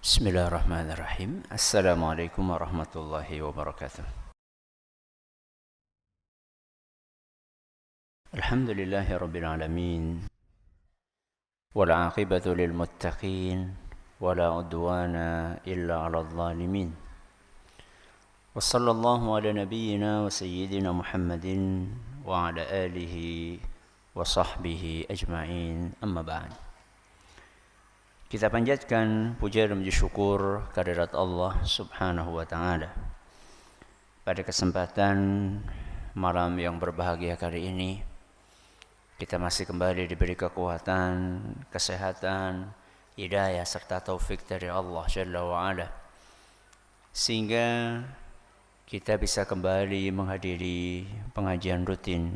Bismillahirrahmanirrahim. Assalamualaikum warahmatullahi wabarakatuh. Alhamdulillahi rabbil alamin. Wal aqibatu lil muttaqin. Wala udwana illa 'alal zalimin. Wa sallallahu ala nabiyyina wa sayyidina Muhammadin wa ala alihi wa sahbihi ajma'in. Amma ba'd. Kita panjatkan puja dan puji syukur kehadirat Allah Subhanahu wa taala. Pada kesempatan malam yang berbahagia kali ini, kita masih kembali diberi kekuatan, kesehatan, hidayah serta taufik dari Allah Jalla wa Ala, sehingga kita bisa kembali menghadiri pengajian rutin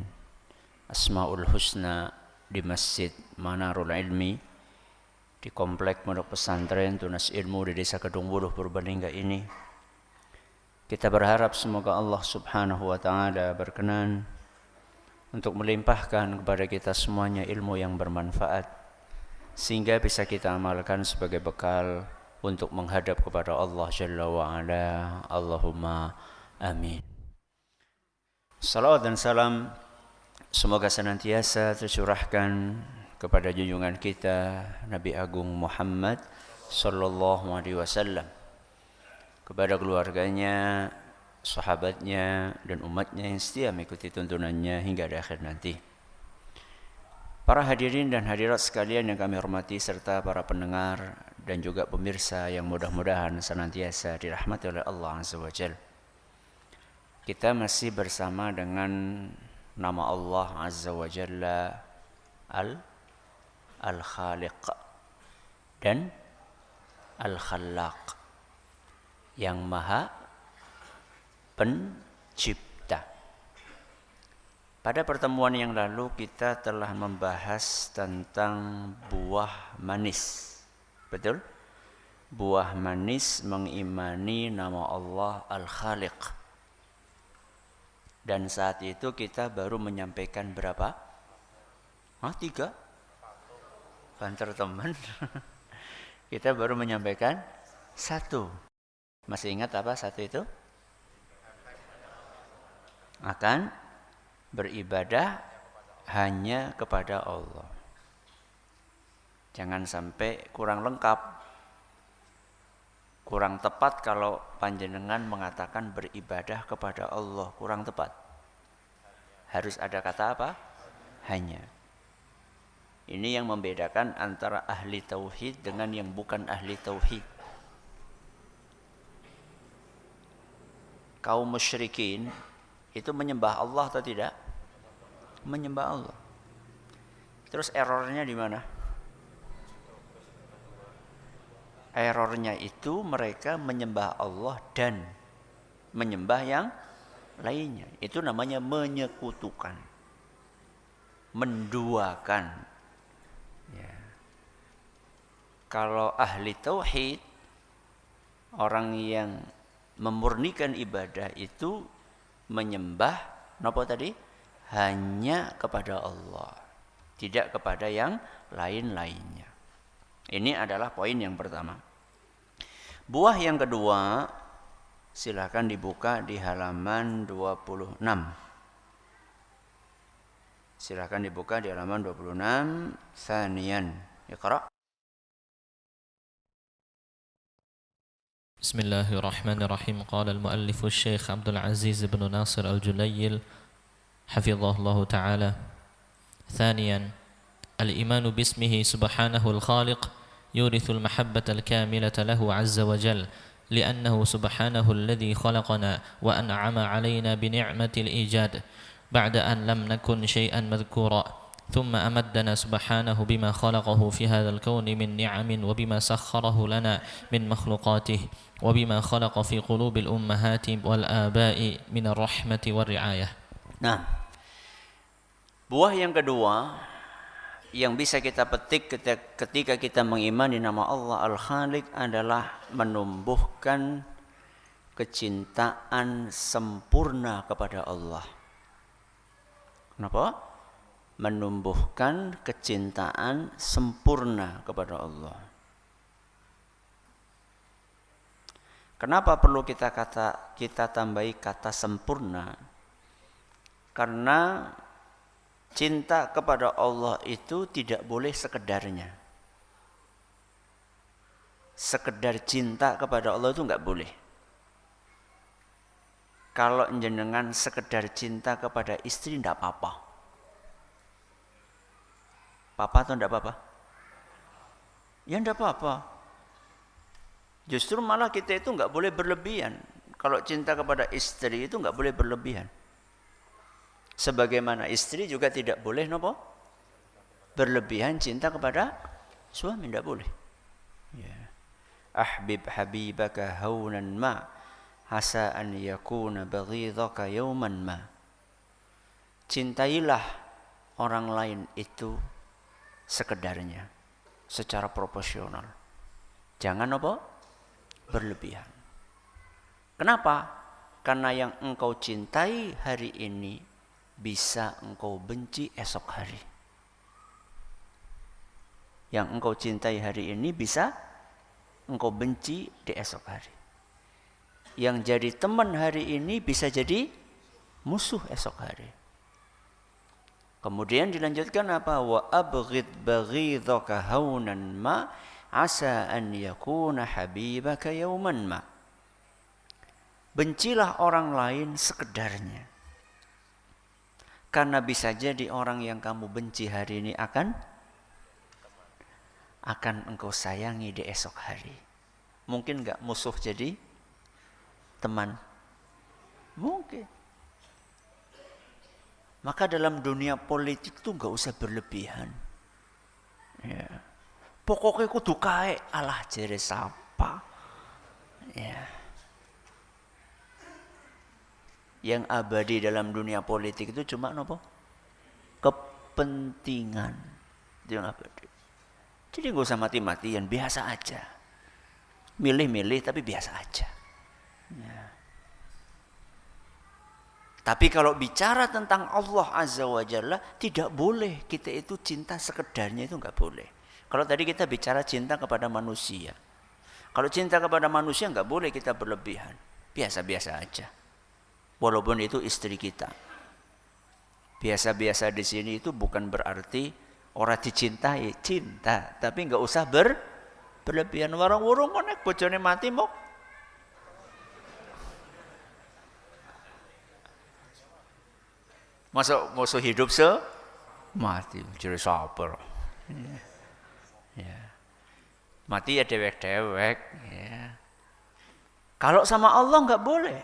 Asmaul Husna di Masjid Manarul Ilmi di komplek Pondok Pesantren Tunas Ilmu di Desa Kedungwuluh Purbalingga ini. Kita berharap semoga Allah Subhanahu wa taala berkenan untuk melimpahkan kepada kita semuanya ilmu yang bermanfaat, sehingga bisa kita amalkan sebagai bekal untuk menghadap kepada Allah Jalla wa Ala. Allahumma amin. Salawat dan salam semoga senantiasa tercurahkan kepada junjungan kita Nabi Agung Muhammad sallallahu alaihi wasallam, kepada keluarganya, sahabatnya, dan umatnya yang setia mengikuti tuntunannya hingga di akhir nanti. Para hadirin dan hadirat sekalian yang kami hormati, serta para pendengar dan juga pemirsa yang mudah-mudahan senantiasa dirahmati oleh Allah Azza wa Jalla. Kita masih bersama dengan nama Allah Azza wa Jalla Al-Khaliq dan Al-Khallaq, yang maha pencipta. Pada pertemuan yang lalu kita telah membahas tentang buah manis. Betul? Buah manis mengimani nama Allah Al-Khaliq. Dan saat itu kita baru menyampaikan berapa? 3? Banter teman. Kita baru menyampaikan 1. Masih ingat apa 1 itu? Akan beribadah hanya kepada Allah. Jangan sampai kurang lengkap, kurang tepat kalau panjenengan mengatakan beribadah kepada Allah, kurang tepat. Harus ada kata apa? Hanya. Ini yang membedakan antara ahli tauhid dengan yang bukan ahli tauhid. Kaum musyrikin itu menyembah Allah atau tidak? Menyembah Allah. Terus errornya di mana? Errornya itu mereka menyembah Allah dan menyembah yang lainnya. Itu namanya menyekutukan, menduakan. Ya. Kalau ahli tauhid, orang yang memurnikan ibadah itu menyembah napa tadi? Hanya kepada Allah, tidak kepada yang lain-lainnya. Ini adalah poin yang pertama. Buah yang kedua, silakan dibuka di halaman 26. Silakan dibuka di halaman 26. Tsaniyan. Iqra. Bismillahirrahmanirrahim. Qala al-muallif Syekh Abdul Aziz bin Nasir Al-Julayl hafizahullah ta'ala. Thaniyan, al-imanu bismihi subhanahu al-khaliq yurithu al-mahabbata al-kamilata lahu azza wa jal, li'annahu subhanahu alladhi khalaqana wa an'ama alayna bi ni'matil ijad بعد أن لم نكن شيئا مذكورا، ثم أمدنا سبحانه بما خلقه في هذا الكون من نعم، وبما سخره لنا من مخلوقاته، وبما خلق في قلوب الأمهات والآباء من الرحمة والرعاية. Nah, buah yang kedua yang bisa kita petik ketika kita mengimani nama Allah Al-Khaliq adalah menumbuhkan kecintaan sempurna kepada Allah. Kenapa? Menumbuhkan kecintaan sempurna kepada Allah. Kenapa perlu kita tambahi kata sempurna? Karena cinta kepada Allah itu tidak boleh sekedarnya. Sekedar cinta kepada Allah itu enggak boleh. Kalau jenengan sekedar cinta kepada istri enggak apa-apa. Apa atau enggak apa-apa? Ya enggak apa-apa. Justru malah kita itu enggak boleh berlebihan. Kalau cinta kepada istri itu enggak boleh berlebihan. Sebagaimana istri juga tidak boleh nopo berlebihan cinta kepada suami, enggak boleh. Ya. Ahbib habibaka haunan ma asa an yakuna baghidaka yawman ma. Cintailah orang lain itu sekedarnya, secara proporsional. Jangan apa? Berlebihan. Kenapa? Karena yang engkau cintai hari ini bisa engkau benci esok hari. Yang engkau cintai hari ini bisa engkau benci di esok hari. Yang jadi teman hari ini bisa jadi musuh esok hari. Kemudian dilanjutkan apa? Wa abghid baghidaka haunan ma asa an yakuna habibaka yawman ma. Bencilah orang lain sekedarnya. Karena bisa jadi orang yang kamu benci hari ini akan engkau sayangi di esok hari. Mungkin enggak musuh jadi teman? Mungkin. Maka dalam dunia politik itu enggak usah berlebihan. Ya. Pokoknya kudu kae alah jere sapa. Ya. Yang abadi dalam dunia politik itu cuma nopo? Kepentingan. Itu yang abadi. Jadi enggak usah mati-matian, biasa aja. Milih-milih tapi biasa aja. Ya. Tapi kalau bicara tentang Allah Azza wa Jalla, tidak boleh kita itu cinta sekedarnya, itu enggak boleh. Kalau tadi kita bicara cinta kepada manusia. Kalau cinta kepada manusia enggak boleh kita berlebihan. Biasa-biasa aja. Walaupun itu istri kita. Biasa-biasa di sini itu bukan berarti orang dicintai, cinta. Tapi enggak usah berlebihan. Warung-warung konek bojone mati mau. Masuk hidup mati. Jadi sabar. Ya. Mati ya dewek-dewek. Ya. Kalau sama Allah enggak boleh.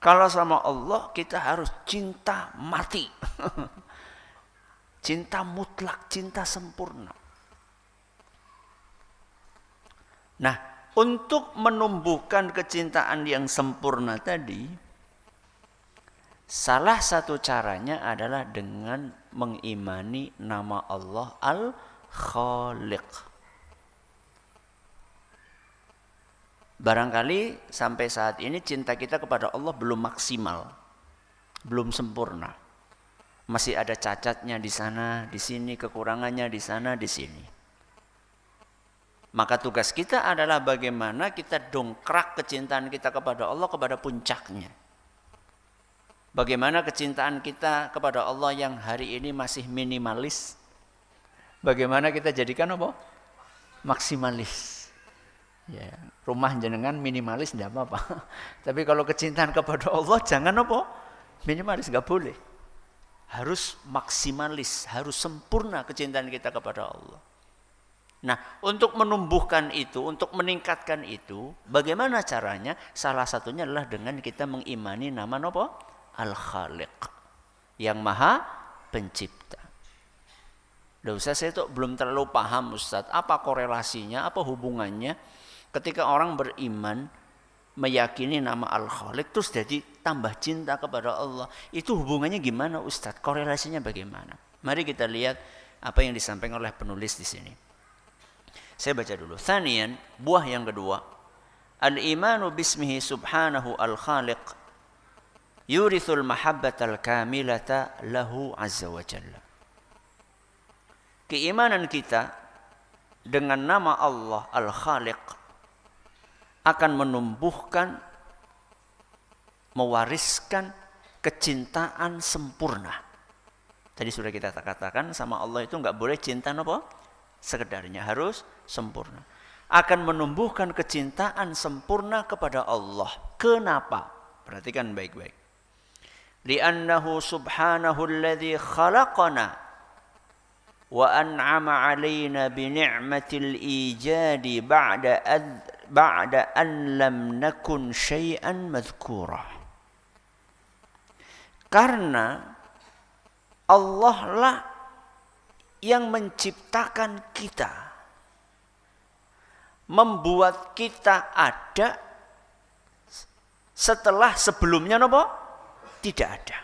Kalau sama Allah kita harus cinta mati. Cinta mutlak, cinta sempurna. Nah, untuk menumbuhkan kecintaan yang sempurna tadi, salah satu caranya adalah dengan mengimani nama Allah Al-Khaliq. Barangkali sampai saat ini cinta kita kepada Allah belum maksimal, belum sempurna. Masih ada cacatnya di sana, di sini, kekurangannya di sana, di sini. Maka tugas kita adalah bagaimana kita dongkrak kecintaan kita kepada Allah kepada puncaknya. Bagaimana kecintaan kita kepada Allah yang hari ini masih minimalis, bagaimana kita jadikan apa? Maksimalis. Ya, rumah jenengan minimalis tidak apa-apa. Tapi kalau kecintaan kepada Allah jangan apa? Minimalis, enggak boleh. Harus maksimalis, harus sempurna kecintaan kita kepada Allah. Nah, untuk menumbuhkan itu, untuk meningkatkan itu, bagaimana caranya? Salah satunya adalah dengan kita mengimani nama apa? Al-Khaliq, yang Maha Pencipta. Loh, saya tuh belum terlalu paham Ustaz, apa korelasinya, apa hubungannya ketika orang beriman meyakini nama Al-Khaliq terus jadi tambah cinta kepada Allah. Itu hubungannya gimana Ustaz? Korelasinya bagaimana? Mari kita lihat apa yang disampaikan oleh penulis di sini. Saya baca dulu. Thaniyan, buah yang kedua. Al-imanu bismihi subhanahu al-khaliq yurithul mahabbatal kamilata lahu azza wa jalla. Keimanan kita dengan nama Allah Al-Khaliq akan menumbuhkan, mewariskan kecintaan sempurna. Tadi sudah kita katakan sama Allah itu enggak boleh cinta apa? Sekedarnya, harus sempurna. Akan menumbuhkan kecintaan sempurna kepada Allah. Kenapa? Perhatikan baik-baik. Li'annahu subhanahu alladhi khalaqana wa an'ama 'alaina bi ni'matil ijadi ba'da an lam nakun syai'an madhkura. Karena Allah lah yang menciptakan kita, membuat kita ada setelah sebelumnya apa? Tidak ada.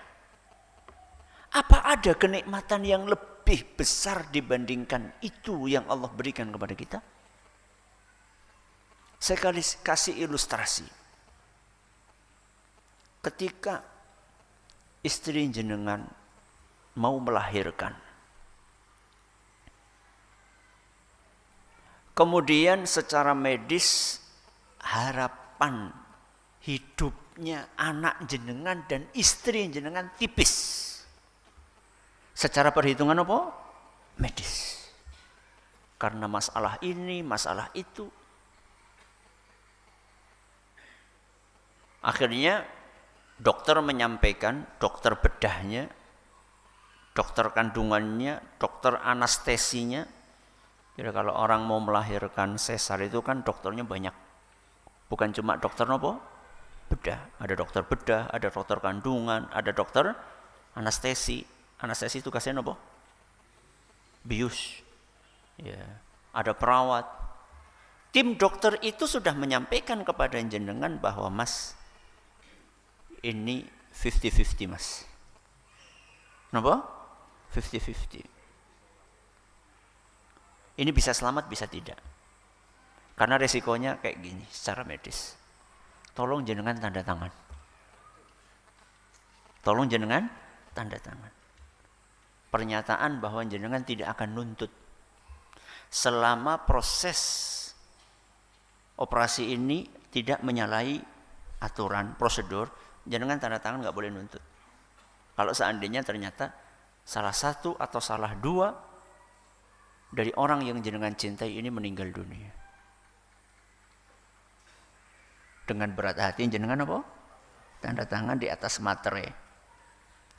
Apa ada kenikmatan yang lebih besar dibandingkan itu yang Allah berikan kepada kita? Saya kasih ilustrasi. Ketika istri jenengan mau melahirkan, kemudian secara medis harapan hidupnya anak jenengan dan istri jenengan tipis. Secara perhitungan apa? Medis. Karena masalah ini, masalah itu. Akhirnya dokter menyampaikan, dokter bedahnya, dokter kandungannya, dokter anestesinya. Jadi kalau orang mau melahirkan sesar itu kan dokternya banyak. Bukan cuma dokter apa? Bedah. Ada dokter bedah, ada dokter kandungan, ada dokter anestesi. Anestesi tugasnya apa? Bius. Ya. Ada perawat. Tim dokter itu sudah menyampaikan kepada jenengan bahwa Mas, ini 50-50 Mas. Kenapa? 50-50. Ini bisa selamat, bisa tidak. Karena resikonya kayak gini, secara medis. Tolong jenengan tanda tangan. Tolong jenengan tanda tangan. Pernyataan bahwa jenengan tidak akan nuntut. Selama proses operasi ini tidak menyalahi aturan, prosedur, jenengan tanda tangan nggak boleh nuntut. Kalau seandainya ternyata salah satu atau salah dua dari orang yang jenengan cintai ini meninggal dunia. Dengan berat hati jenengan apa? Tanda tangan di atas materai.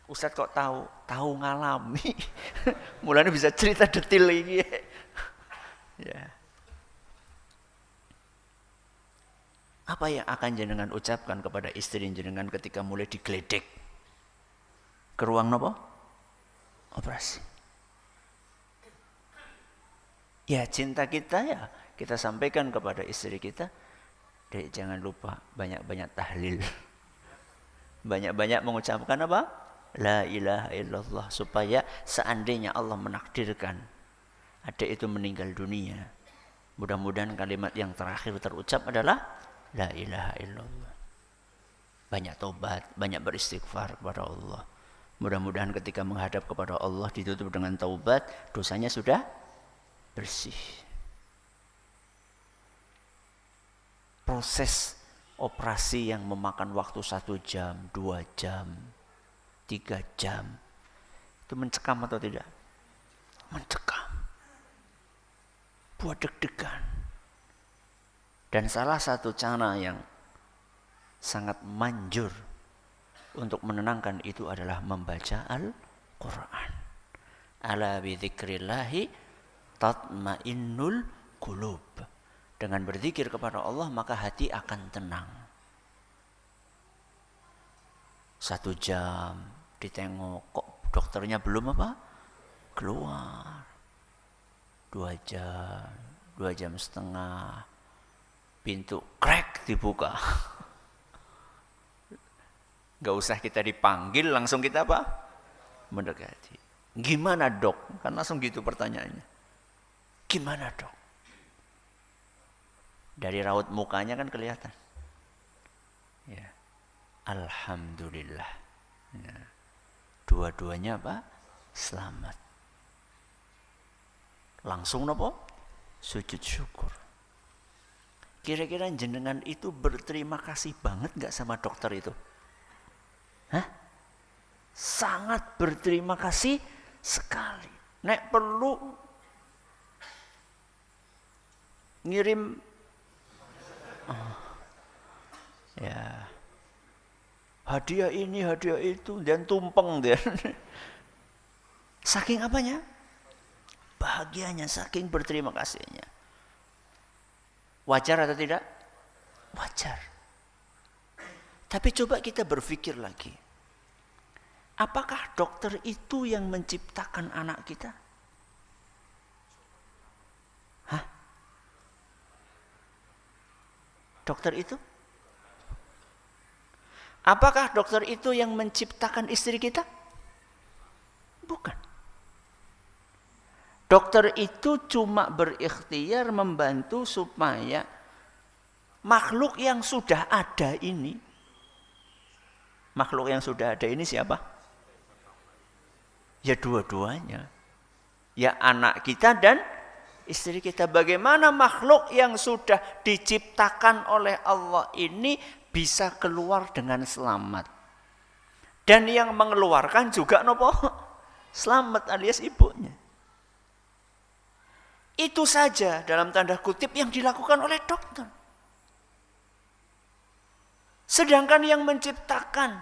Ustaz kok tahu? Tahu ngalami. Mulanya bisa cerita detail ini. Ya. Apa yang akan jenengan ucapkan kepada istri jenengan ketika mulai digledek ke ruang apa? Operasi. Ya cinta kita ya kita sampaikan kepada istri kita. Dek, jangan lupa banyak-banyak tahlil. Banyak-banyak mengucapkan apa? La ilaha illallah. Supaya seandainya Allah menakdirkan adik itu meninggal dunia, mudah-mudahan kalimat yang terakhir terucap adalah la ilaha illallah. Banyak tobat, banyak beristighfar kepada Allah. Mudah-mudahan ketika menghadap kepada Allah ditutup dengan taubat, dosanya sudah bersih. Proses operasi yang memakan waktu 1 jam, 2 jam, 3 jam, itu mencekam atau tidak? Mencekam. Buat deg-degan. Dan salah satu cara yang sangat manjur untuk menenangkan itu adalah membaca Al-Quran. Ala bi dzikrillahi tatmainnul qulub. Dengan berzikir kepada Allah maka hati akan tenang. 1 jam ditengok kok dokternya belum apa? Keluar. 2 jam, 2 jam setengah. Pintu krek dibuka. Gak usah kita dipanggil, langsung kita apa? Mendekati. Gimana dok? Kan langsung gitu pertanyaannya. Gimana dok? Dari raut mukanya kan kelihatan. Ya. Alhamdulillah. Ya. Dua-duanya apa? Selamat. Langsung apa? Sujud syukur. Kira-kira jenengan itu berterima kasih banget gak sama dokter itu? Hah? Sangat berterima kasih sekali. Nek perlu ngirim ya hadiah ini, hadiah itu, dan tumpeng dia. Saking apanya? Bahagianya, saking berterima kasihnya. Wajar atau tidak? Wajar. Tapi coba kita berpikir lagi. Apakah dokter itu yang menciptakan anak kita? Hah? Dokter itu? Apakah dokter itu yang menciptakan istri kita? Bukan. Dokter itu cuma berikhtiar membantu supaya makhluk yang sudah ada ini. Makhluk yang sudah ada ini siapa? Ya dua-duanya. Ya anak kita dan istri kita. Bagaimana makhluk yang sudah diciptakan oleh Allah ini bisa keluar dengan selamat. Dan yang mengeluarkan juga nopo? Selamat alias ibunya. Itu saja dalam tanda kutip yang dilakukan oleh dokter. Sedangkan yang menciptakan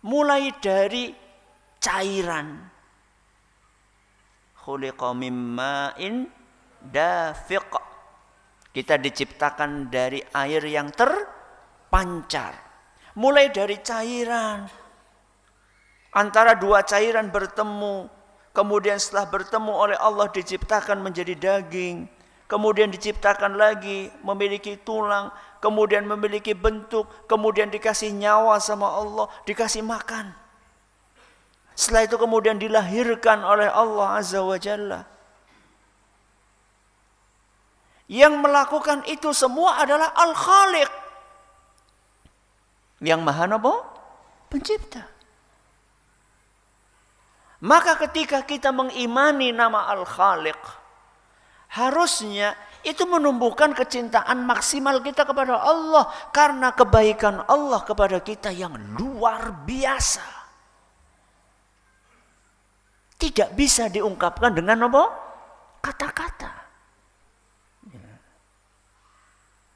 mulai dari cairan. Khuliqa mim ma'in dafiq. Kita diciptakan dari air yang terpancar. Mulai dari cairan. Antara dua cairan bertemu. Kemudian setelah bertemu oleh Allah diciptakan menjadi daging. Kemudian diciptakan lagi memiliki tulang. Kemudian memiliki bentuk. Kemudian dikasih nyawa sama Allah. Dikasih makan. Setelah itu kemudian dilahirkan oleh Allah Azza wa Jalla. Yang melakukan itu semua adalah Al-Khaliq. Yang maha apa? Pencipta. Maka ketika kita mengimani nama Al-Khaliq, harusnya itu menumbuhkan kecintaan maksimal kita kepada Allah. Karena kebaikan Allah kepada kita yang luar biasa. Tidak bisa diungkapkan dengan apa? Kata-kata.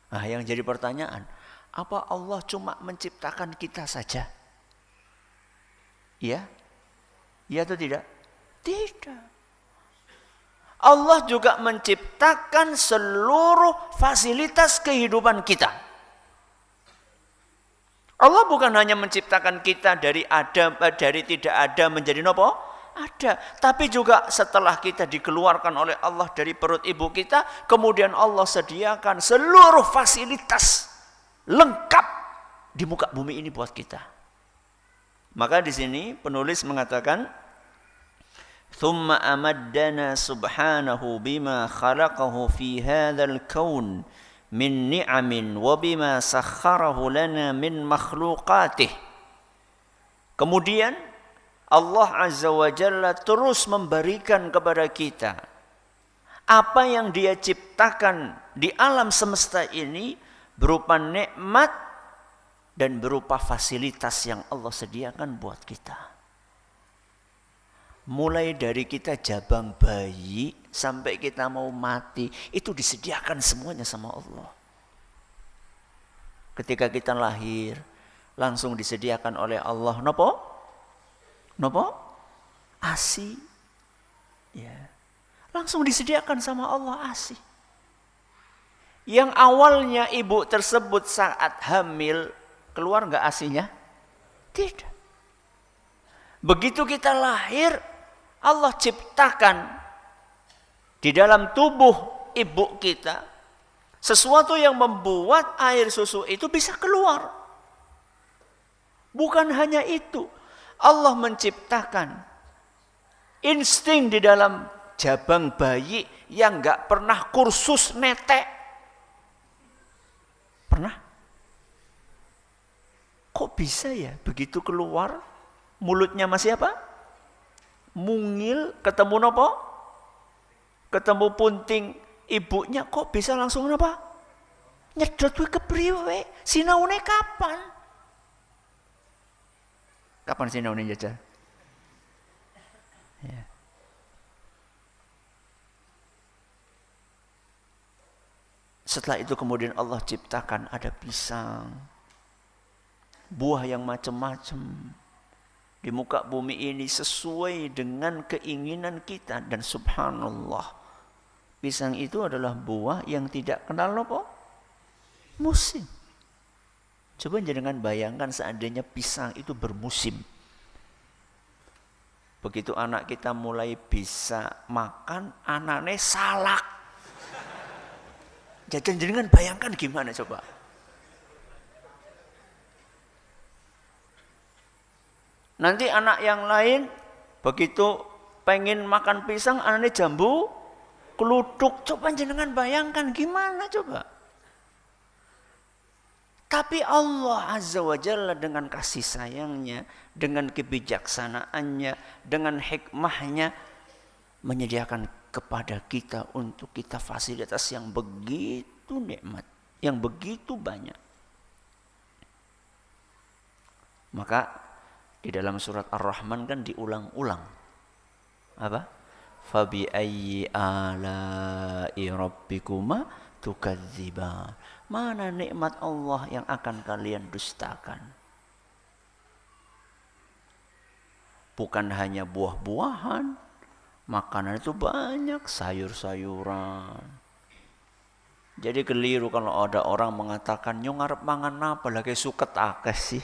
Nah, yang jadi pertanyaan, apa Allah cuma menciptakan kita saja? Ya? Ya atau tidak? Tidak. Allah juga menciptakan seluruh fasilitas kehidupan kita. Allah bukan hanya menciptakan kita dari tidak ada menjadi nopo? Ada. Tapi juga setelah kita dikeluarkan oleh Allah dari perut ibu kita, kemudian Allah sediakan seluruh fasilitas lengkap di muka bumi ini buat kita. Maka di sini penulis mengatakan, "Tsumma amaddana subhanahu bima khalaqahu fi hadzal kaun min ni'amin wa bima sakhkharahu lana min makhluqatih." Kemudian Allah Azza wa Jalla terus memberikan kepada kita apa yang Dia ciptakan di alam semesta ini berupa nikmat dan berupa fasilitas yang Allah sediakan buat kita. Mulai dari kita jabang bayi sampai kita mau mati, itu disediakan semuanya sama Allah. Ketika kita lahir, langsung disediakan oleh Allah. Nopo? Nopo? ASI. Ya. Langsung disediakan sama Allah ASI. Yang awalnya ibu tersebut saat hamil, keluar enggak ASI-nya? Tidak. Begitu kita lahir, Allah ciptakan di dalam tubuh ibu kita sesuatu yang membuat air susu itu bisa keluar. Bukan hanya itu, Allah menciptakan insting di dalam jabang bayi yang enggak pernah kursus netek. Pernah? Kok bisa ya begitu keluar mulutnya masih apa? Mungil, ketemu nopo? Ketemu punting ibunya kok bisa langsung apa? Nyedot kuwi kepriwe? Sinaune kapan? Kapan sinaune jajal? Ya. Setelah itu kemudian Allah ciptakan ada pisang, buah yang macam-macam di muka bumi ini sesuai dengan keinginan kita. Dan subhanallah, pisang itu adalah buah yang tidak kenal apa? Musim. Coba jangan bayangkan seandainya pisang itu bermusim. Begitu anak kita mulai bisa makan, anaknya salak. Jangan bayangkan gimana coba. Nanti anak yang lain begitu pengen makan pisang, anaknya jambu keluduk. Coba jangan bayangkan gimana coba. Tapi Allah Azza wa Jalla dengan kasih sayangnya, dengan kebijaksanaannya, dengan hikmahnya menyediakan kepada kita untuk kita fasilitas yang begitu nikmat, yang begitu banyak. Maka di dalam surat Ar-Rahman kan diulang-ulang. Apa? Fabi ayyi ala'i rabbikuma tukadziban. Mana nikmat Allah yang akan kalian dustakan? Bukan hanya buah-buahan, makanan itu banyak, sayur-sayuran. Jadi keliru kalau ada orang mengatakan nyong arep mangan apa lagi suket akeh sih.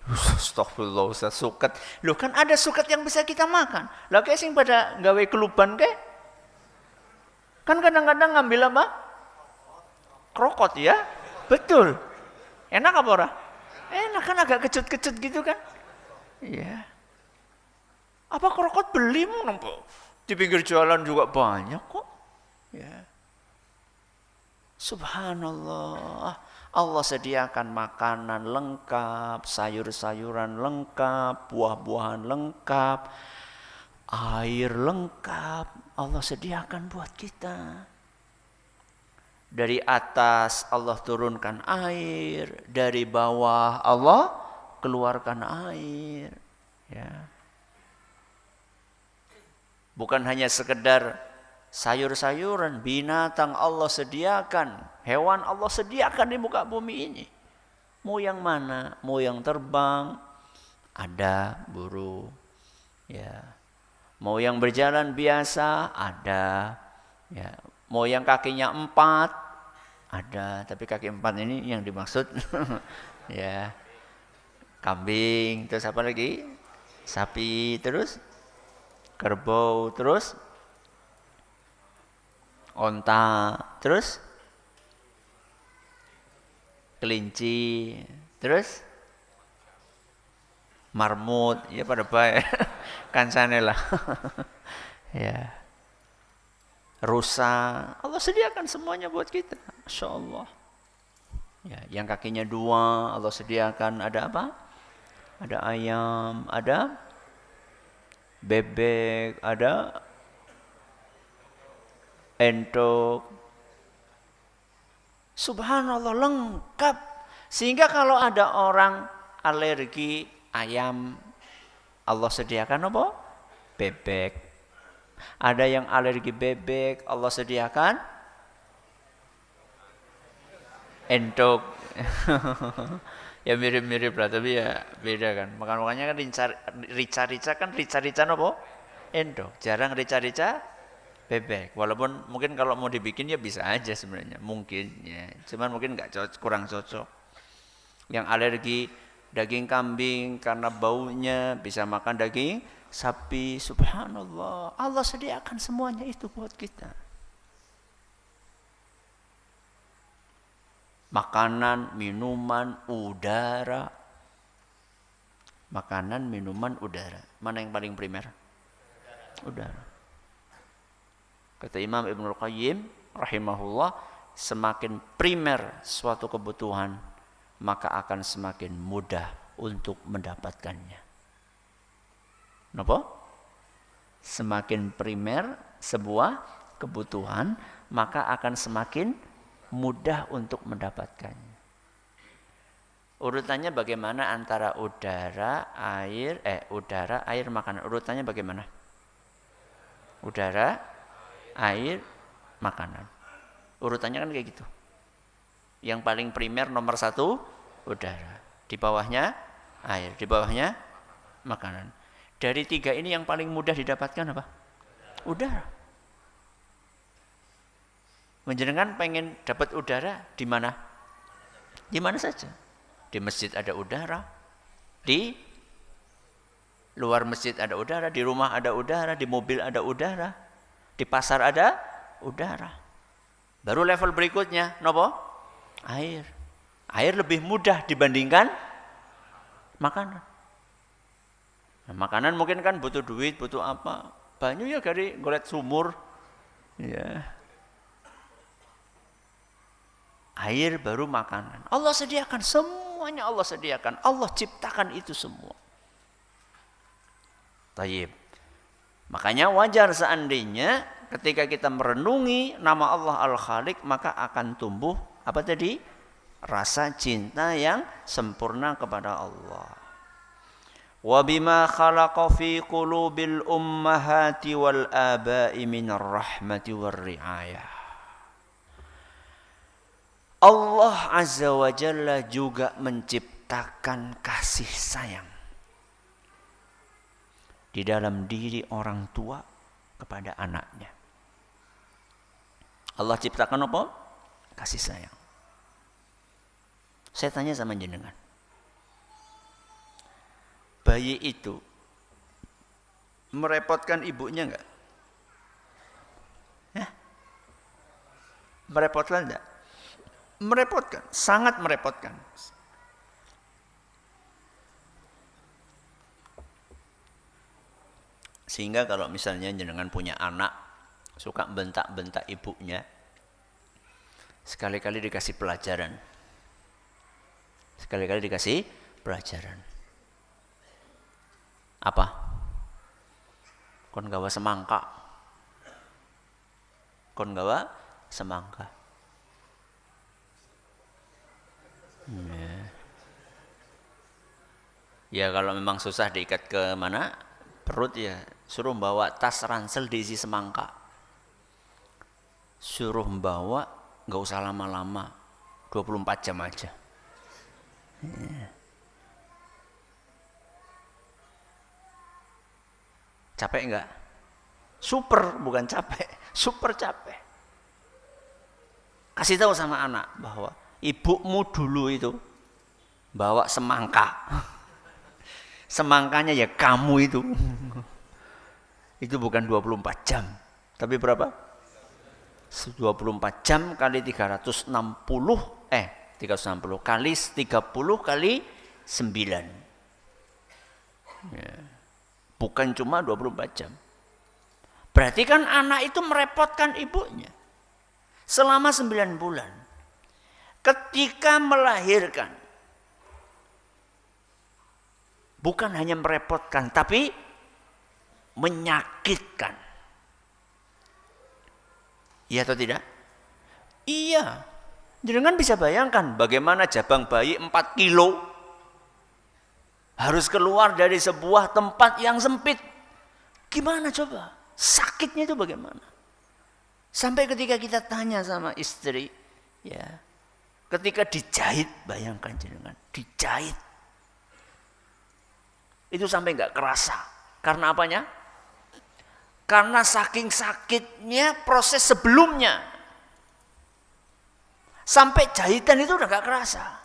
Astagfirullah, Ustaz, suket. Loh kan ada suket yang bisa kita makan. Lah kayak sing pada gawe keluban ke? Kan kadang-kadang ngambil apa? Krokot ya? Betul. Enak apa ora? Enak kan, agak kecut-kecut gitu kan? Iya. Apa krokot beli nampak? Di pinggir jalan juga banyak kok. Ya. Subhanallah. Allah sediakan makanan lengkap, sayur-sayuran lengkap, buah-buahan lengkap, air lengkap. Allah sediakan buat kita. Dari atas Allah turunkan air, dari bawah Allah keluarkan air. Ya. Bukan hanya sekedar sayur-sayuran, binatang Allah sediakan, hewan Allah sediakan di muka bumi ini. Mau yang mana? Mau yang terbang, ada burung. Ya. Mau yang berjalan biasa, ada. Ya. Mau yang kakinya 4, ada. Tapi kaki 4 ini yang dimaksud ya. Kambing, terus apa lagi? Sapi, terus kerbau, terus onta, terus kelinci, terus marmut, ya pada baik kancane lah. Ya. Rusa, Allah sediakan semuanya buat kita. Masya Allah. Ya, yang kakinya 2 Allah sediakan, ada apa? Ada ayam, ada bebek, ada entok. Subhanallah, lengkap. Sehingga kalau ada orang alergi ayam, Allah sediakan apa? Bebek. Ada yang alergi bebek, Allah sediakan entok. Ya mirip-mirip lah, tapi ya beda kan. Makan-makannya kan rica-rica kan rica-rica apa? Entok. Jarang rica-rica bebek. Walaupun mungkin kalau mau dibikin ya bisa aja sebenarnya, mungkin ya. Cuman mungkin kurang cocok. Yang alergi daging kambing karena baunya bisa makan daging sapi. Subhanallah, Allah sediakan semuanya itu buat kita. Makanan, minuman, udara. Makanan, minuman, udara. Mana yang paling primer? Udara. Kata Imam Ibnul Qayyim rahimahullah, semakin primer suatu kebutuhan, maka akan semakin mudah untuk mendapatkannya. Kenapa? Semakin primer sebuah kebutuhan, maka akan semakin mudah untuk mendapatkannya. Urutannya bagaimana antara udara, air, makanan. Urutannya bagaimana? Udara, air, makanan. Urutannya kan kayak gitu. Yang paling primer nomor 1 udara. Di bawahnya air, di bawahnya makanan. Dari 3 ini yang paling mudah didapatkan apa? Udara. Menjenengan pengen dapat udara di mana? Di mana saja. Di masjid ada udara, di luar masjid ada udara, di rumah ada udara, di mobil ada udara, di pasar ada udara. Baru level berikutnya, nopo? Air. Air lebih mudah dibandingkan makanan. Nah, makanan mungkin kan butuh duit, butuh apa? Banyu ya dari golet sumur. Ya. Air baru makanan. Allah sediakan semuanya, Allah sediakan. Allah ciptakan itu semua. Tayyib. Makanya wajar seandainya ketika kita merenungi nama Allah Al-Khaliq, maka akan tumbuh apa tadi? Rasa cinta yang sempurna kepada Allah. Wa bima khalaqa fi qulubil ummahati wal aba'i minar rahmati war ri'ayah. Allah Azza wa Jalla juga menciptakan kasih sayang di dalam diri orang tua kepada anaknya. Allah ciptakan apa? Kasih sayang. Saya tanya sama jenengan. Bayi itu merepotkan ibunya enggak? Merepotkan enggak? Merepotkan, sangat merepotkan. Sehingga kalau misalnya jenengan punya anak suka bentak-bentak ibunya, sekali-kali dikasih pelajaran. Sekali-kali dikasih pelajaran. Apa? Kon gawa semangka. Kon gawa semangka. Ya kalau memang susah diikat ke mana perut ya suruh bawa tas ransel diisi semangka. Suruh bawa nggak usah lama-lama, 24 jam aja. Capek nggak? Super, bukan capek, super capek. Kasih tahu sama anak bahwa ibumu dulu itu bawa semangka. Semangkanya ya kamu itu. Itu bukan 24 jam. Tapi berapa? 24 jam kali 360 kali 30 kali 9. Ya. Bukan cuma 24 jam. Berarti kan anak itu merepotkan ibunya selama 9 bulan. Ketika melahirkan, bukan hanya merepotkan, tapi menyakitkan. Iya atau tidak? Iya. Jangan bisa bayangkan bagaimana jabang bayi 4 kilo harus keluar dari sebuah tempat yang sempit. Gimana coba? Sakitnya itu bagaimana? Sampai ketika kita tanya sama istri, ya, ketika dijahit, bayangkan jenengan, dijahit. Itu sampai nggak kerasa. Karena apanya? Karena saking sakitnya proses sebelumnya. Sampai jahitan itu udah nggak kerasa.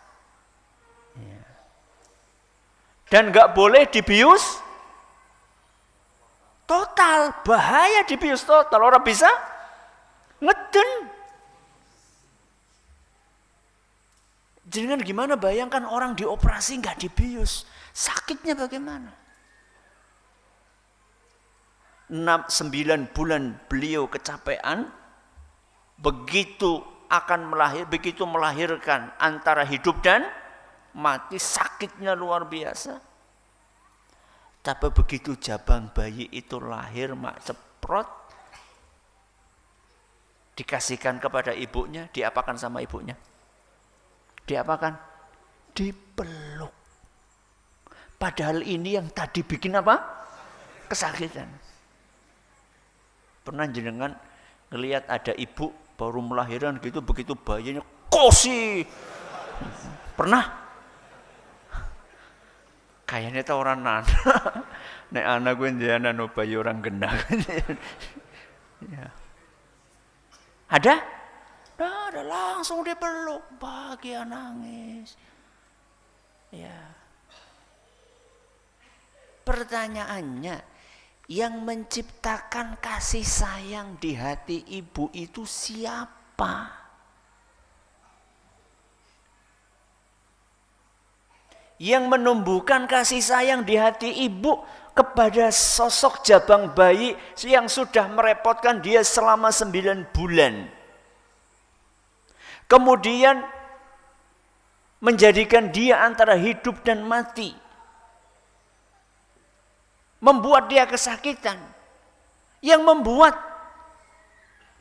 Dan nggak boleh dibius total. Bahaya dibius total. Orang bisa ngeden. Jangan gimana bayangkan orang dioperasi nggak dibius. Sakitnya bagaimana? 9 bulan beliau kecapean. Begitu melahirkan antara hidup dan mati, sakitnya luar biasa. Tapi begitu jabang bayi itu lahir mak ceprot, Dikasihkan kepada ibunya, diapakan sama ibunya? Diapakan? Dipeluk. Padahal ini yang tadi bikin apa? Kesakitan. Pernah jenengan ngelihat ada ibu baru melahirkan gitu, begitu bayinya kosi. Pernah? Kayaknya itu orang nan. Nek anak gue ndiana no bayi orang genah. Ya. Ada? Ada, langsung dipeluk, bahagia nangis. Ya. Pertanyaannya, yang menciptakan kasih sayang di hati ibu itu siapa? Yang menumbuhkan kasih sayang di hati ibu kepada sosok jabang bayi yang sudah merepotkan dia selama 9 bulan. Kemudian menjadikan dia antara hidup dan mati. Membuat dia kesakitan. Yang membuat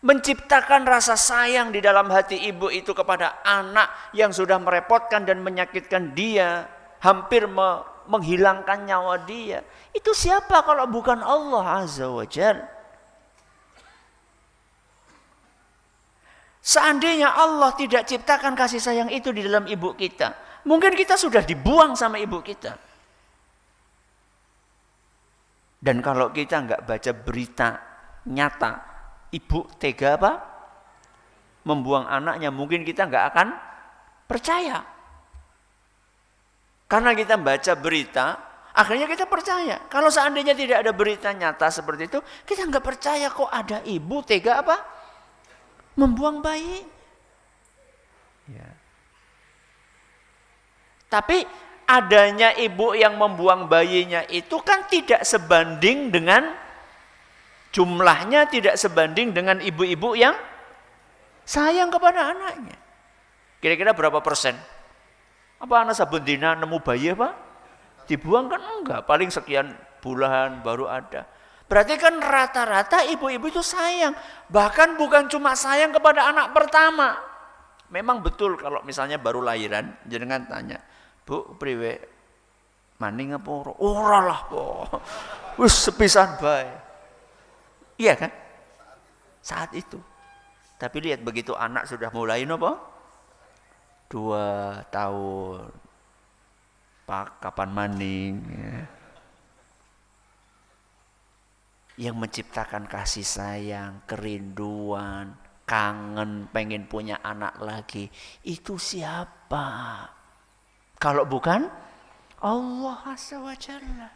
menciptakan rasa sayang di dalam hati ibu itu kepada anak yang sudah merepotkan dan menyakitkan dia, hampir menghilangkan nyawa dia. Itu siapa kalau bukan Allah Azza wa Jalla? Seandainya Allah tidak ciptakan kasih sayang itu di dalam ibu kita, mungkin kita sudah dibuang sama ibu kita. Dan kalau kita nggak baca berita nyata, ibu tega apa? Membuang anaknya, mungkin kita nggak akan percaya. Karena kita baca berita, akhirnya kita percaya. Kalau seandainya tidak ada berita nyata seperti itu, kita nggak percaya kok ada ibu tega apa? Membuang bayi. Ya. Tapi adanya ibu yang membuang bayinya itu kan tidak sebanding dengan jumlahnya, tidak sebanding dengan ibu-ibu yang sayang kepada anaknya. Kira-kira berapa persen? Apa anak sabun dina nemu bayi apa? Dibuang kan enggak, paling sekian bulan baru ada. Berarti kan rata-rata ibu-ibu itu sayang. Bahkan bukan cuma sayang kepada anak pertama. Memang betul kalau misalnya baru lahiran, jenengan tanya, Bu, priwe maning apa ora? Ora lah, po. Wis sepisan bae. Iya kan? Saat itu. Tapi lihat begitu anak sudah mulai apa? 2 tahun. Pak, kapan maning? Ya. Yang menciptakan kasih sayang, kerinduan, kangen, pengen punya anak lagi. Itu siapa? Kalau bukan Allah Azza wa Jalla.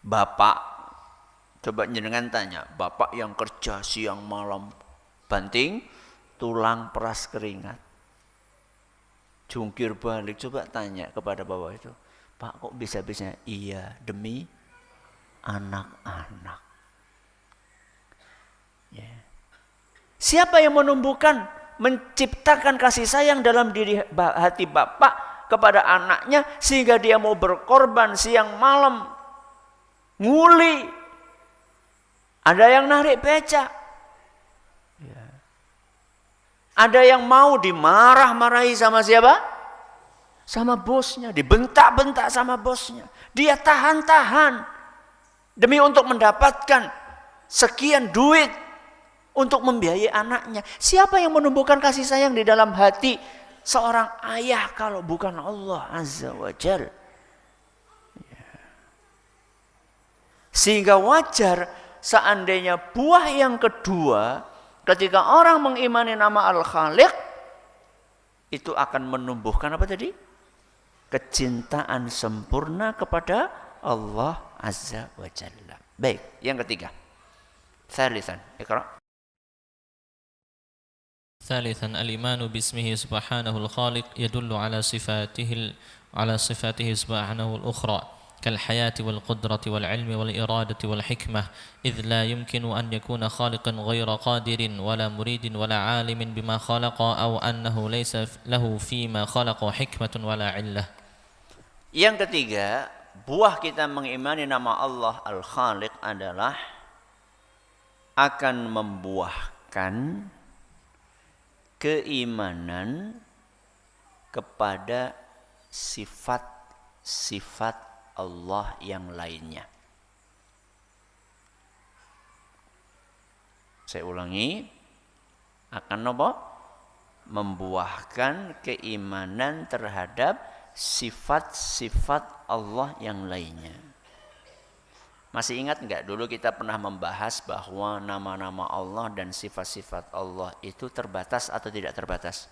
Bapak, coba jenengan tanya, bapak yang kerja siang malam, banting, tulang peras keringat. Jungkir balik, coba tanya kepada bapak itu. Pak, kok bisa-bisa? Iya, demi anak-anak. Ya. Siapa yang menumbuhkan, menciptakan kasih sayang dalam diri hati bapak kepada anaknya sehingga dia mau berkorban siang malam, nguli, ada yang narik becak, ya. Ada yang mau dimarah-marahi sama siapa? Sama bosnya, dibentak-bentak sama bosnya. Dia tahan-tahan demi untuk mendapatkan sekian duit untuk membiayai anaknya. Siapa yang menumbuhkan kasih sayang di dalam hati seorang ayah kalau bukan Allah Azza wa Jalla? Sehingga wajar seandainya buah yang kedua ketika orang mengimani nama Al-Khaliq itu akan menumbuhkan apa tadi? Kecintaan sempurna kepada Allah Azza wa Jalla. Baik, yang ketiga. Thalithan, Iqra. ثالثا الإيمان باسمه سبحانه الخالق يدل على صفاته سبحانه الأخرى كالحياة والقدرة والعلم والإرادة والحكمة إذ لا يمكن أن يكون خالقا غير قادر ولا مريد ولا عالم بما خلق أو أنه ليس له فيما خلق حكمة ولا علة. Yang ketiga, buah kita mengimani nama Allah Al-Khaliq adalah akan membuahkan keimanan kepada sifat-sifat Allah yang lainnya. Saya ulangi, akan apa? Membuahkan keimanan terhadap sifat-sifat Allah yang lainnya. Masih ingat enggak dulu kita pernah membahas bahwa nama-nama Allah dan sifat-sifat Allah itu terbatas atau tidak terbatas?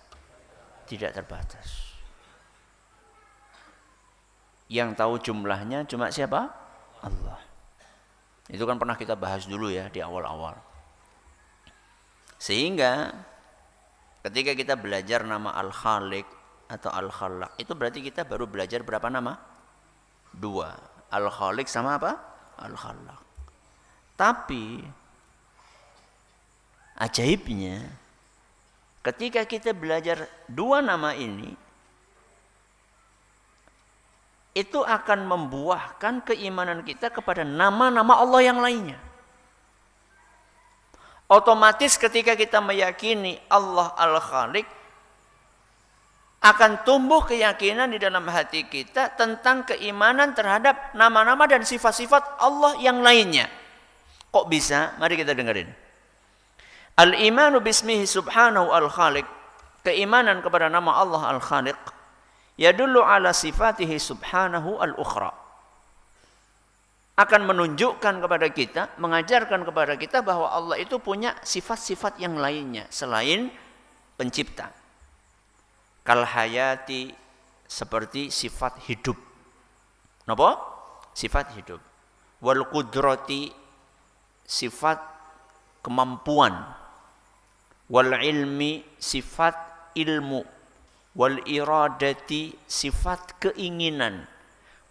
Tidak terbatas. Yang tahu jumlahnya cuma siapa? Allah. Itu kan pernah kita bahas dulu ya di awal-awal. Sehingga ketika kita belajar nama Al-Khaliq atau Al-Khallaq, itu berarti kita baru belajar berapa nama? 2. Al-Khaliq sama apa? Al-Khallaq. Tapi ajaibnya ketika kita belajar 2 nama ini, itu akan membuahkan keimanan kita kepada nama-nama Allah yang lainnya. Otomatis ketika kita meyakini Allah Al-Khaliq, akan tumbuh keyakinan di dalam hati kita tentang keimanan terhadap nama-nama dan sifat-sifat Allah yang lainnya. Kok bisa? Mari kita dengerin. Al-imanu bismihi subhanahu al-khaliq, keimanan kepada nama Allah al-khaliq, yadullu ala sifatihi subhanahu al-ukhra, akan menunjukkan kepada kita, mengajarkan kepada kita bahwa Allah itu punya sifat-sifat yang lainnya selain pencipta. Kal hayati, seperti sifat hidup. Napa? Sifat hidup. Wal qudrati, sifat kemampuan. Wal ilmi, sifat ilmu. Wal iradati, sifat keinginan.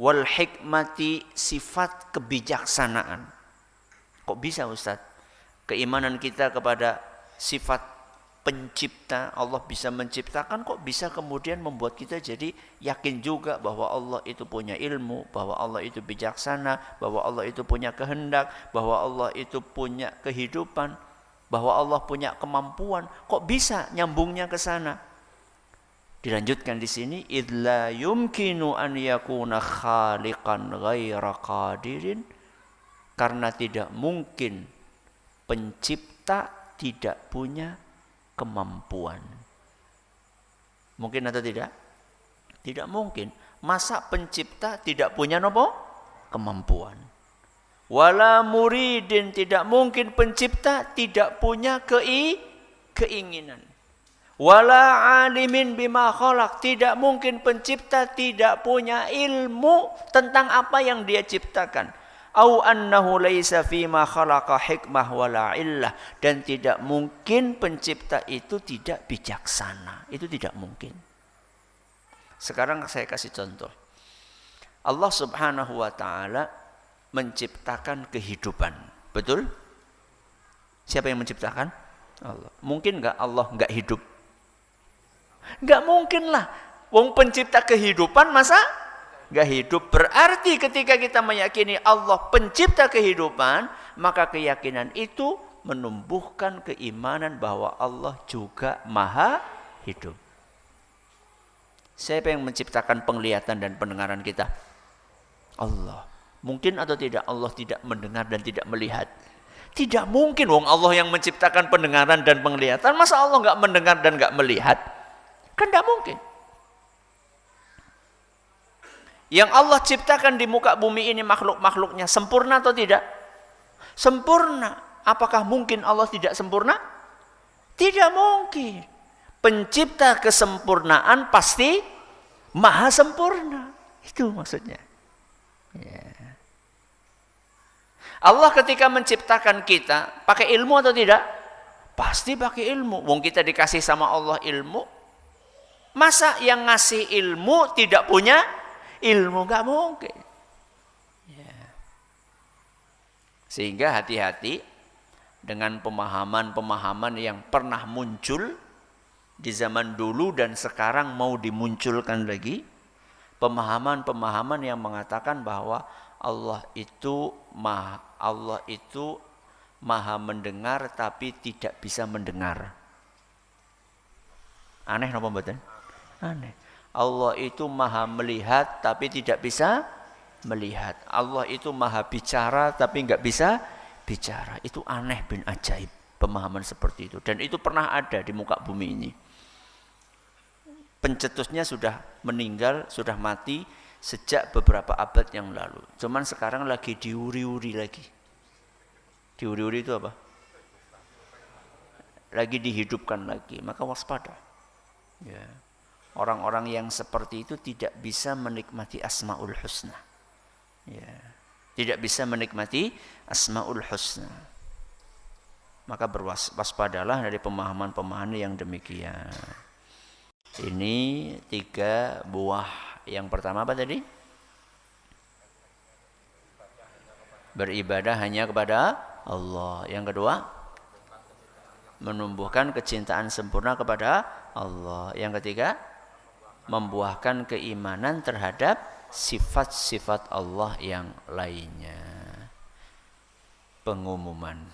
Wal hikmati, sifat kebijaksanaan. Kok bisa Ustaz? Keimanan kita kepada sifat pencipta, Allah bisa menciptakan, kok bisa kemudian membuat kita jadi yakin juga bahwa Allah itu punya ilmu, bahwa Allah itu bijaksana, bahwa Allah itu punya kehendak, bahwa Allah itu punya kehidupan, bahwa Allah punya kemampuan. Kok bisa nyambungnya ke sana? Dilanjutkan di sini, idla yumkinu an yakuna khaliqan ghaira qadirin, karena tidak mungkin pencipta tidak punya kemampuan. Mungkin atau tidak? Tidak mungkin. Masa pencipta tidak punya nopo? Kemampuan. Wala muridin, tidak mungkin pencipta tidak punya keinginan. Wala alimin bima khalaq, tidak mungkin pencipta tidak punya ilmu tentang apa yang dia ciptakan. Au annahu laisa fima khalaqa hikmah wala illah, dan tidak mungkin pencipta itu tidak bijaksana. Itu tidak mungkin. Sekarang saya kasih contoh. Allah Subhanahu wa taala menciptakan kehidupan. Betul? Siapa yang menciptakan? Allah. Mungkin enggak Allah enggak hidup? Enggak mungkin lah. Wong pencipta kehidupan masa enggak hidup? Berarti ketika kita meyakini Allah pencipta kehidupan, maka keyakinan itu menumbuhkan keimanan bahwa Allah juga maha hidup. Siapa yang menciptakan penglihatan dan pendengaran kita? Allah. Mungkin atau tidak Allah tidak mendengar dan tidak melihat? Tidak mungkin. Wong Allah yang menciptakan pendengaran dan penglihatan, masa Allah enggak mendengar dan enggak melihat? Kan tidak mungkin. Yang Allah ciptakan di muka bumi ini makhluk-makhluknya sempurna atau tidak? Sempurna. Apakah mungkin Allah tidak sempurna? Tidak mungkin. Pencipta kesempurnaan pasti maha sempurna. Itu maksudnya. Ya. Allah ketika menciptakan kita pakai ilmu atau tidak? Pasti pakai ilmu. Wong kita dikasih sama Allah ilmu. Masa yang ngasih ilmu tidak punya ilmu? Gak mungkin. Ya. Sehingga hati-hati dengan pemahaman-pemahaman yang pernah muncul di zaman dulu dan sekarang mau dimunculkan lagi. Pemahaman-pemahaman yang mengatakan bahwa Allah itu maha mendengar tapi tidak bisa mendengar. Aneh napa mboten? Aneh. Allah itu maha melihat tapi tidak bisa melihat. Allah itu maha bicara tapi enggak bisa bicara. Itu aneh bin ajaib pemahaman seperti itu. Dan itu pernah ada di muka bumi ini. Pencetusnya sudah meninggal, sudah mati sejak beberapa abad yang lalu. Cuman sekarang lagi diuri-uri lagi. Diuri-uri itu apa? Lagi dihidupkan lagi. Maka waspada. Ya. Orang-orang yang seperti itu tidak bisa menikmati Asmaul Husna. Ya. Tidak bisa menikmati Asmaul Husna. Maka berwaspadalah dari pemahaman-pemahaman yang demikian. Ini 3 buah. Yang pertama apa tadi? Beribadah hanya kepada Allah. Yang kedua, menumbuhkan kecintaan sempurna kepada Allah. Yang ketiga, membuahkan keimanan terhadap sifat-sifat Allah yang lainnya. Pengumuman.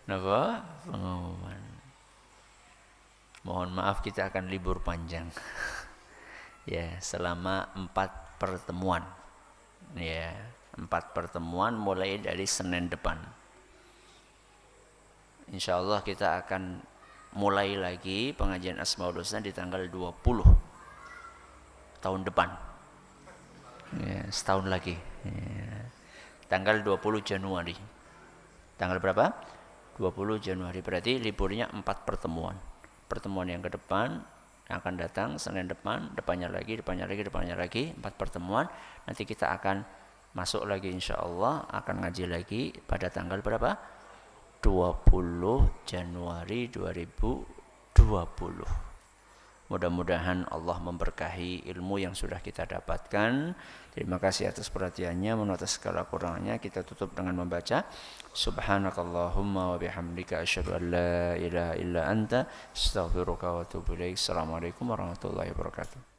Napa? Pengumuman. Mohon maaf kita akan libur panjang. Ya, selama 4 pertemuan. Ya, 4 pertemuan mulai dari Senin depan. Insyaallah kita akan mulai lagi pengajian Asmaul Husna di tanggal 20 tahun depan. Ya, setahun lagi. Ya. Tanggal 20 Januari. Tanggal berapa? 20 Januari. Berarti liburnya 4 pertemuan. Pertemuan yang ke depan yang akan datang Senin depan, depannya lagi, 4 pertemuan. Nanti kita akan masuk lagi insyaallah, akan ngaji lagi pada tanggal berapa? 20 Januari 2020. Mudah-mudahan Allah memberkahi ilmu yang sudah kita dapatkan. Terima kasih atas perhatiannya. Menurut segala kurangnya kita tutup dengan membaca Subhanakallahumma wa bihamdika asyhadu an la ilaha illa anta astaghfiruka wa atubu ilaik. Assalamualaikum warahmatullahi wabarakatuh.